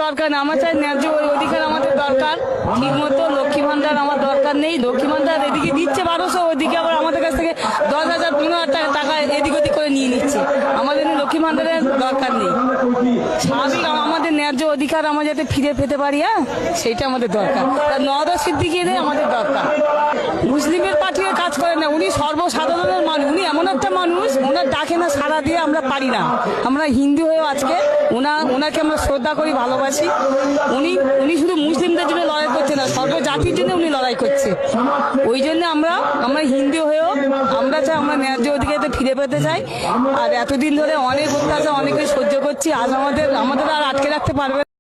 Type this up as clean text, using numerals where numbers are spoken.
দরকার না, আমার চাই ন্যায্য অধিকার আমাদের দরকার। ঠিক মতো লক্ষ্মী ভান্ডার আমার দরকার নেই। লক্ষ্মী ভান্ডার এদিকে দিচ্ছে 1200, ওইদিকে আবার আমাদের কাছ থেকে 10,000 15,000 টাকা এদিক ওদিক করে নিয়ে নিচ্ছে। আমাদের লক্ষ্মী ভান্ডারের দরকার নেই। স্বাভাবিক আমাদের ন্যায্য অধিকার আমরা যাতে ফিরে পেতে পারি, হ্যাঁ, সেইটা আমাদের দরকার। নওদা সিদ্দিকীদের আমাদের দরকার। মুসলিমের পার্টির কাজ করে না, উনি সর্বসাধারণের মানুষ। উনি এমন একটা মানুষ, ওনার ডাকে না সাড়া দিয়ে আমরা পারি না। আমরা হিন্দু হয়েও আজকে ওনাকে আমরা শ্রদ্ধা করি, ভালোবাসি। উনি শুধু মুসলিমদের জন্য লড়াই করছে না, সর্বজাতির জন্য উনি লড়াই করছে। ওই জন্য আমরা হিন্দু হয়েও আমরা চাই আমরা ন্যায্য অধিকারতে ফিরে পেতে চাই। আর এতদিন ধরে অনেক অত্যাচার অনেকে সহ্য করছি, আজ আমাদের আর আটকে রাখতে পারবে।